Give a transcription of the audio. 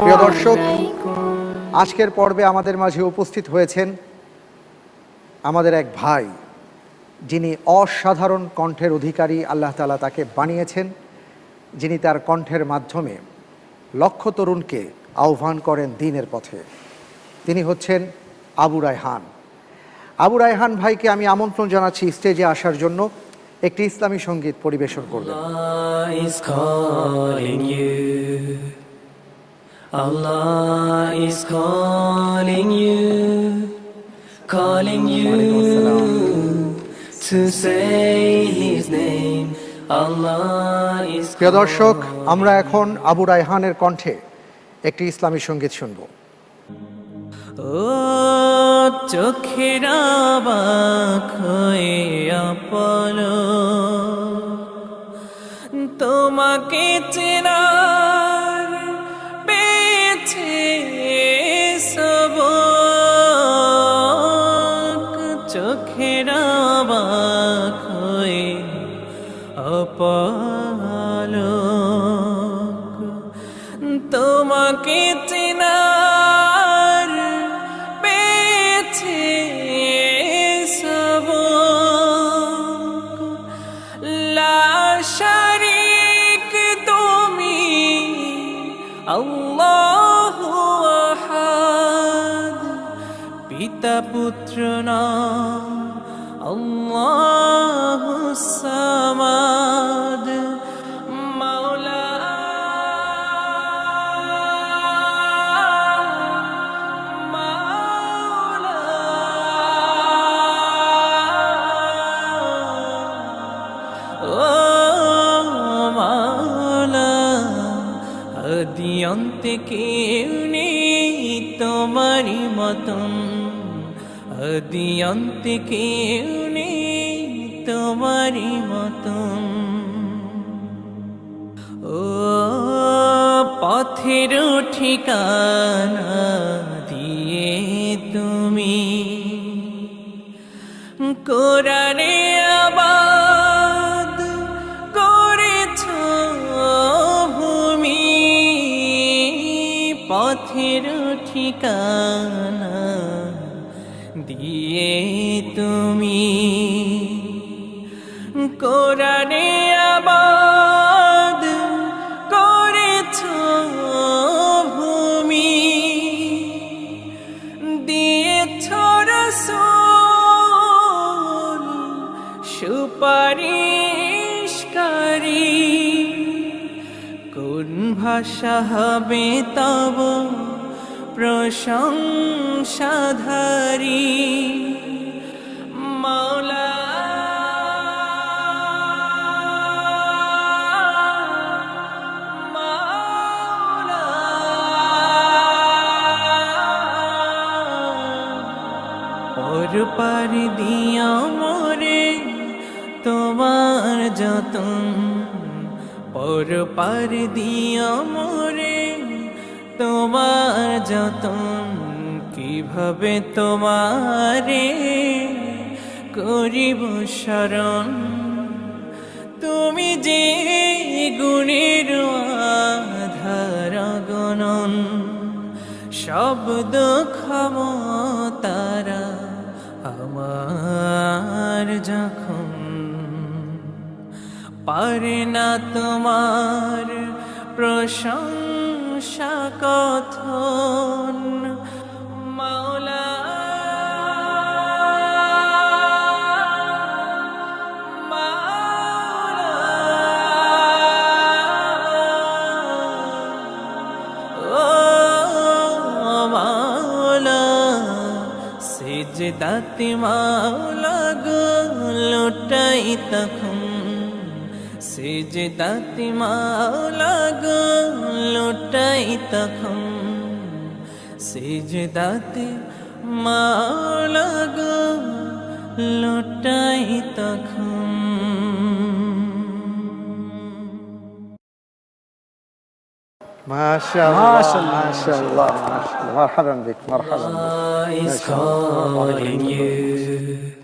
প্রিয় দর্শক, আজকের পর্বে আমাদের মাঝে উপস্থিত হয়েছেন আমাদের এক ভাই, যিনি অসাধারণ কণ্ঠের অধিকারী। আল্লাহ তাআলা তাকে বানিয়েছেন, যিনি তার কণ্ঠের মাধ্যমে লক্ষ তরুণকে আহ্বান করেন দ্বীনের পথে। তিনি হচ্ছেন আবু রায়হান। আবু রায়হান ভাইকে আমি আমন্ত্রণ জানাচ্ছি স্টেজে আসার জন্য। একটি ইসলামী সঙ্গীত পরিবেশন করবেন। Allah is calling you, calling you to say His name. Allah is. প্রিয় দর্শক, আমরা এখন আবু রায়হানের কণ্ঠে একটি ইসলামী সঙ্গীত শুনব। ও চোখের অবাক হয়ে আপলো তোমাকে চেনার পেয়েছে সবক, চোখের অবাক হয়ে আপলো তোমাকে চেনার পেয়েছে সবক, লা শারীক তুমি আল্লাহু আহাদ, পিতা পুত্র না আল্লাহুস সামাদ, মাওলা আদিয়ন্তে কেউ নেই তোমারি মতন, আদিয়ন্তে কেউ নেই তোমারি মতন। ও পথের ঠিকানা দিয়ে তুমি কোরআনে আবাদ করেছ ভূমি, পথের ঠিকানা দিয়ে তুমি কোরআনে আবাদ করেছ ভূমি, দিয়েছ রাসূল সুপারিশকারী, কোন ভাষা হবে তব প্রশংসাধারী, মাওলা মাওলা পর পার দিয়া মোরে তোমার যতন, পর পার দিয়া মোরে তোমার যতন, কিভাবে তোমারে করিব শরণ, তুমি যে গুণের আধার গণন, শব্দ ক্ষমতারা আমার যখন পারে না তোমার প্রশংসা কথন, মাওলা সিজদাতে মাওলা গো লুটাই তখন, সিজদাতে মাওলা গো লুটাই তখন, সিজদাতে মাওলা গো লুটাই তখন। মাশাআল্লাহ মাশাআল্লাহ মাশাআল্লাহ, মারহাবান বিক, মারহাবান বিক। Allah is calling you.